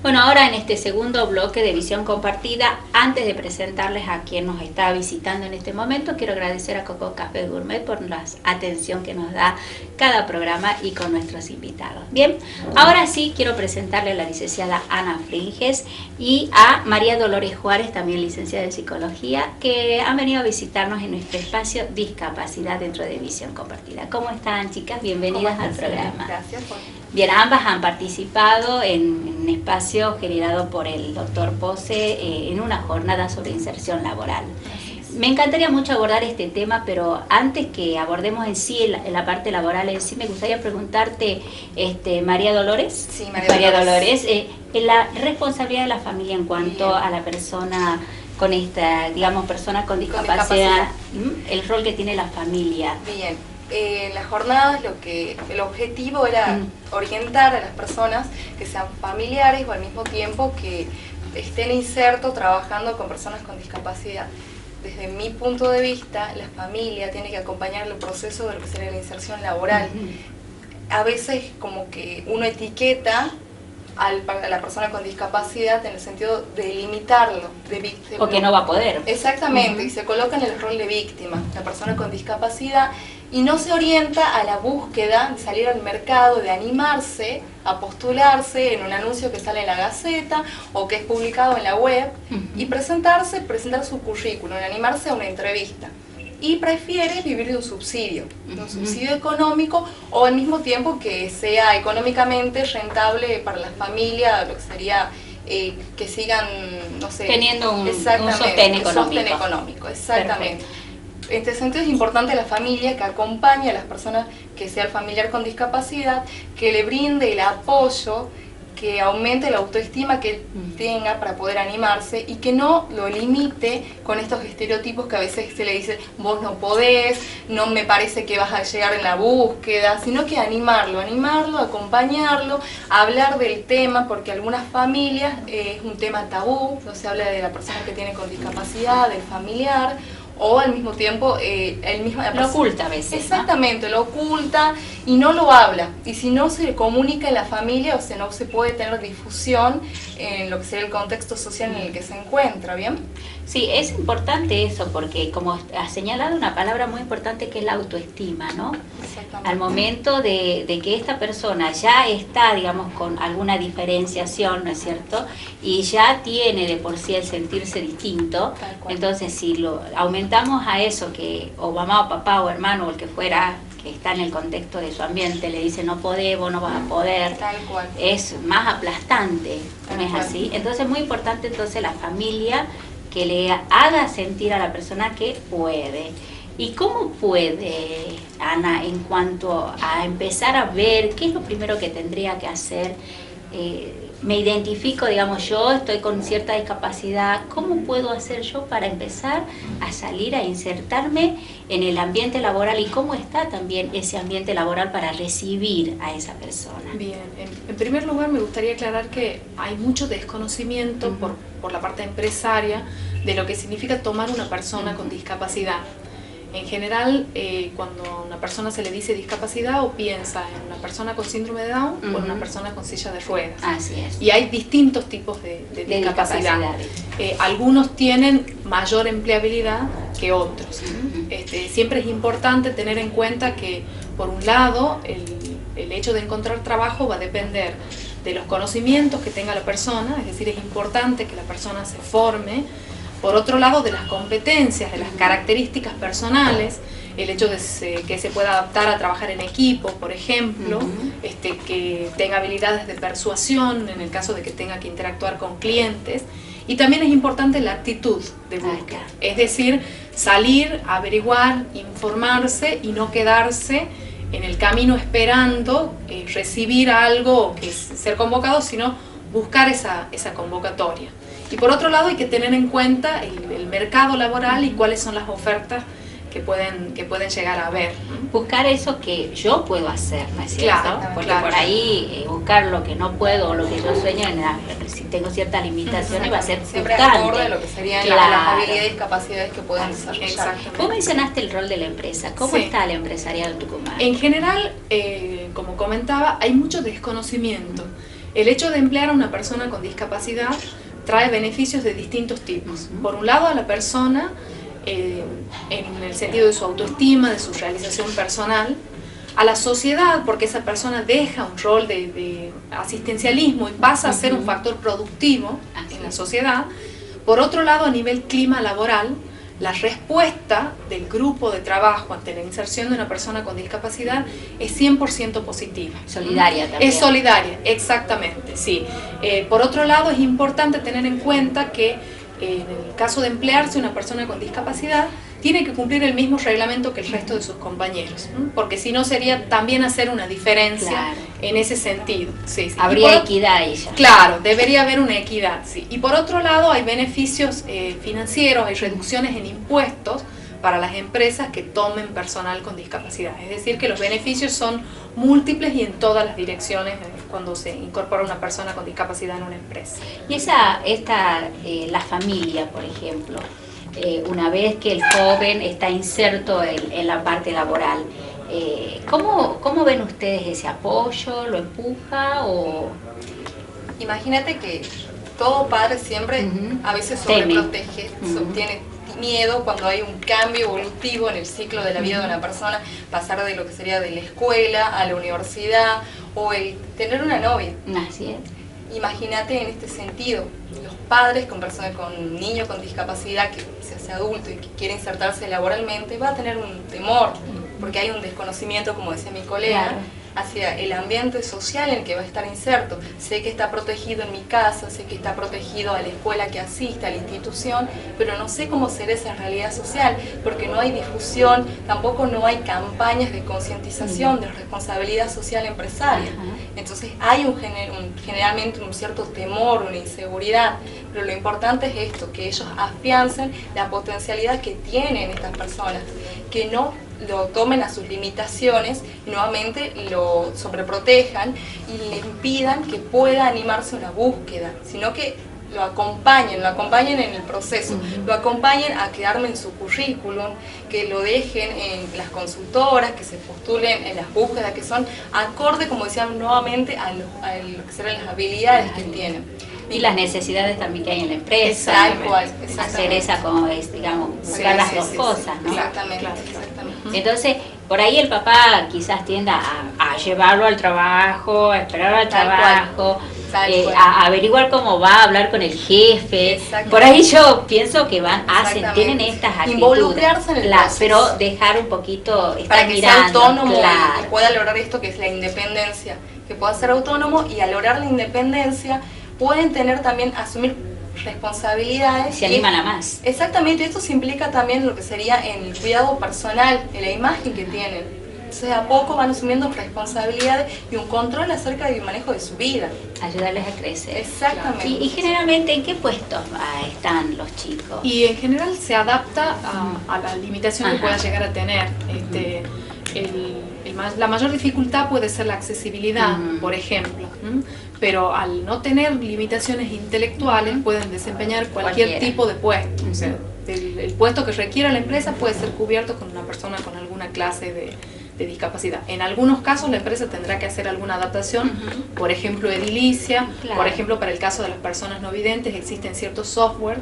Bueno, ahora en este segundo bloque de Visión Compartida, antes de presentarles a quien nos está visitando en este momento, quiero agradecer a Coco Café Gourmet por la atención que nos da cada programa y con nuestros invitados. Bien, ahora sí quiero presentarle a la licenciada Ana Fringes y a María Dolores Juárez, también licenciada en Psicología, que han venido a visitarnos en nuestro espacio Discapacidad dentro de Visión Compartida. ¿Cómo están, chicas? Bienvenidas al programa. Gracias. Bien, ambas han participado en un espacio generado por el doctor Pose en una jornada sobre inserción laboral. Me encantaría mucho abordar este tema, pero antes que abordemos en sí la parte laboral en sí, me gustaría preguntarte, María Dolores. Sí, María Dolores. La responsabilidad de la familia en cuanto a la persona con esta, digamos, persona con discapacidad, el rol que tiene la familia. Bien. Las jornadas, el objetivo era orientar a las personas que sean familiares o al mismo tiempo que estén insertos trabajando con personas con discapacidad. Desde mi punto de vista, la familia tiene que acompañar el proceso de lo que sería la inserción laboral. A veces como que uno etiqueta a la persona con discapacidad en el sentido de limitarlo. Porque no va a poder. Exactamente, y se coloca en el rol de víctima, la persona con discapacidad, y no se orienta a la búsqueda de salir al mercado, de animarse a postularse en un anuncio que sale en la Gaceta o que es publicado en la web y presentar su currículum, animarse a una entrevista. Y prefiere vivir de un subsidio económico o al mismo tiempo que sea económicamente rentable para la familia, lo que sería que sigan, no sé, teniendo un sostén económico. Exactamente. Perfecto. En este sentido es importante la familia que acompañe a las personas, que sea el familiar con discapacidad, que le brinde el apoyo, que aumente la autoestima que él tenga para poder animarse y que no lo limite con estos estereotipos que a veces se le dice vos no podés, no me parece que vas a llegar en la búsqueda, sino que animarlo, acompañarlo, hablar del tema, porque algunas familias es un tema tabú, no se habla de la persona que tiene con discapacidad, del familiar, o al mismo tiempo lo oculta a veces. Exactamente, ¿no? Lo oculta y no lo habla. Y si no se comunica en la familia, o sea, no se puede tener difusión en lo que sería el contexto social en el que se encuentra, ¿bien? Sí, es importante eso, porque como has señalado una palabra muy importante que es la autoestima, ¿no? Exactamente. Al momento de que esta persona ya está, digamos, con alguna diferenciación, ¿no es cierto? Y ya tiene de por sí el sentirse distinto, entonces si lo aumentamos a eso, que o mamá o papá o hermano o el que fuera, que está en el contexto de su ambiente, le dice no podés, vos no vas a poder, Tal cual. es más aplastante, ¿no es así? Entonces es muy importante entonces la familia que le haga sentir a la persona que puede. ¿Y cómo puede, Ana, en cuanto a empezar a ver qué es lo primero que tendría que hacer? Me identifico, digamos, yo estoy con cierta discapacidad, ¿cómo puedo hacer yo para empezar a salir, a insertarme en el ambiente laboral y cómo está también ese ambiente laboral para recibir a esa persona? Bien, en primer lugar me gustaría aclarar que hay mucho desconocimiento por la parte empresaria de lo que significa tomar una persona con discapacidad. En general, cuando a una persona se le dice discapacidad o piensa en una persona con síndrome de Down o en una persona con silla de ruedas. Así es. Y hay distintos tipos de discapacidad. Algunos tienen mayor empleabilidad que otros. Siempre es importante tener en cuenta que, por un lado, el hecho de encontrar trabajo va a depender de los conocimientos que tenga la persona, es decir, es importante que la persona se forme. Por otro lado, de las competencias, de las características personales, el hecho de que se pueda adaptar a trabajar en equipo, por ejemplo, que tenga habilidades de persuasión en el caso de que tenga que interactuar con clientes. Y también es importante la actitud de búsqueda, es decir, salir, averiguar, informarse y no quedarse en el camino esperando recibir algo, que es ser convocado, sino buscar esa convocatoria. Y por otro lado hay que tener en cuenta el mercado laboral y cuáles son las ofertas que pueden llegar a haber. Buscar eso que yo puedo hacer, ¿no es cierto? Claro, porque claro. Por ahí buscar lo que no puedo o lo que yo sueño, si tengo ciertas limitaciones, va a ser siempre frustrante. acorde a lo que serían Claro. las habilidades y capacidades que pueden desarrollar. Exactamente. Vos mencionaste el rol de la empresa. ¿Cómo Sí. está el empresariado en Tucumán? En general, como comentaba, hay mucho desconocimiento. El hecho de emplear a una persona con discapacidad trae beneficios de distintos tipos. Por un lado, a la persona, en el sentido de su autoestima, de su realización personal, a la sociedad, porque esa persona deja un rol de asistencialismo y pasa a ser un factor productivo en la sociedad. Por otro lado, a nivel clima laboral, la respuesta del grupo de trabajo ante la inserción de una persona con discapacidad es 100% positiva. Solidaria también. Es solidaria, exactamente, sí. Por otro lado, es importante tener en cuenta que en el caso de emplearse una persona con discapacidad, tiene que cumplir el mismo reglamento que el resto de sus compañeros, porque si no sería también hacer una diferencia en ese sentido. Sí, sí. Habría equidad ahí ya. Claro, debería haber una equidad, sí. Y por otro lado hay beneficios financieros, hay reducciones en impuestos para las empresas que tomen personal con discapacidad. Es decir, que los beneficios son múltiples y en todas las direcciones cuando se incorpora una persona con discapacidad en una empresa. Y la familia, por ejemplo, una vez que el joven está inserto en la parte laboral, ¿cómo ven ustedes ese apoyo? ¿Lo empuja o...? Imagínate que todo padre siempre a veces sobreprotege, tiene miedo cuando hay un cambio evolutivo en el ciclo de la vida de una persona, pasar de lo que sería de la escuela a la universidad o el tener una novia. Así es. Imagínate en este sentido, los padres con niños con discapacidad que se hace adulto y que quiere insertarse laboralmente, va a tener un temor, porque hay un desconocimiento, como decía mi colega, hacia el ambiente social en el que va a estar inserto. Sé que está protegido en mi casa, sé que está protegido a la escuela que asiste, a la institución, pero no sé cómo será esa realidad social, porque no hay difusión, tampoco no hay campañas de concientización de responsabilidad social empresaria. Entonces hay generalmente un cierto temor, una inseguridad, pero lo importante es esto, que ellos afiancen la potencialidad que tienen estas personas, que no lo tomen a sus limitaciones y nuevamente lo sobreprotejan y le impidan que pueda animarse a una búsqueda, sino que lo acompañen en el proceso, lo acompañen a quedarme en su currículum, que lo dejen en las consultoras, que se postulen en las búsquedas que son acorde, como decían nuevamente, a lo que serán las habilidades que tienen. Y las necesidades también que hay en la empresa. Tal cual, hacer esa, como es, digamos, buscar las dos cosas, ¿no? Exactamente. Entonces, por ahí el papá quizás tienda a llevarlo al trabajo, a esperarlo al trabajo, a averiguar cómo va, a hablar con el jefe. Por ahí yo pienso que tienen estas actitudes. Involucrarse en el proceso. Pero dejar un poquito, para que sea autónomo y pueda lograr esto que es la independencia, que pueda ser autónomo y al lograr la independencia pueden tener también, asumir responsabilidades. Se animan a más. Exactamente, esto se implica también lo que sería en el cuidado personal, en la imagen que tienen. Entonces a poco van asumiendo responsabilidades y un control acerca del manejo de su vida. Ayudarles a crecer. Exactamente. Y generalmente, ¿en qué puestos están los chicos? Y en general se adapta a la limitación que pueda llegar a tener. La mayor dificultad puede ser la accesibilidad, por ejemplo. Pero al no tener limitaciones intelectuales pueden desempeñar cualquier tipo de puesto. O sea, el puesto que requiera la empresa puede ser cubierto con una persona con alguna clase de discapacidad. En algunos casos la empresa tendrá que hacer alguna adaptación, por ejemplo edilicia, por ejemplo para el caso de las personas no videntes existen ciertos software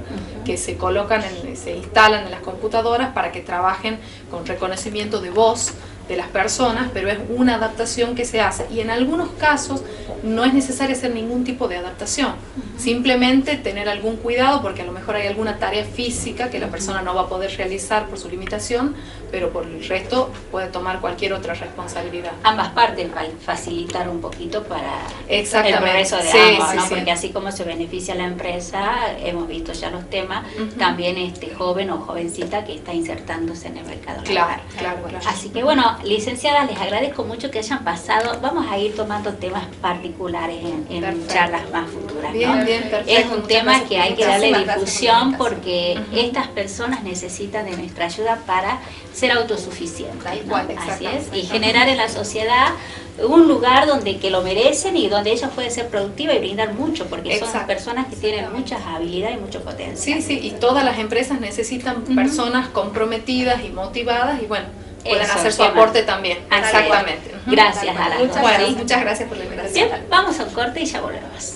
que se colocan, se instalan en las computadoras para que trabajen con reconocimiento de voz de las personas, pero es una adaptación que se hace y en algunos casos no es necesario hacer ningún tipo de adaptación, simplemente tener algún cuidado porque a lo mejor hay alguna tarea física que la persona no va a poder realizar por su limitación, pero por el resto puede tomar cualquier otra responsabilidad. Ambas partes facilitar un poquito para el progreso de ambos, ¿no? Porque así como se beneficia la empresa, hemos visto ya los temas, también joven o jovencita que está insertándose en el mercado laboral. Claro. Así que bueno, licenciadas, les agradezco mucho que hayan pasado. Vamos a ir tomando temas particulares en charlas más futuras, ¿no? Bien, perfecto. Es un tema que hay que darle difusión porque estas personas necesitan de nuestra ayuda para ser autosuficientes, ¿no? Así es, y generar en la sociedad un lugar que lo merecen y donde ellos pueden ser productivas y brindar mucho, porque son personas que tienen muchas habilidades y mucho potencial. Sí, y todas las empresas necesitan personas comprometidas y motivadas y bueno, puedan hacer su aporte también. Exactamente. Gracias a las dos. Bueno, muchas gracias por la invitación. Bien, vamos a un corte y ya volvemos.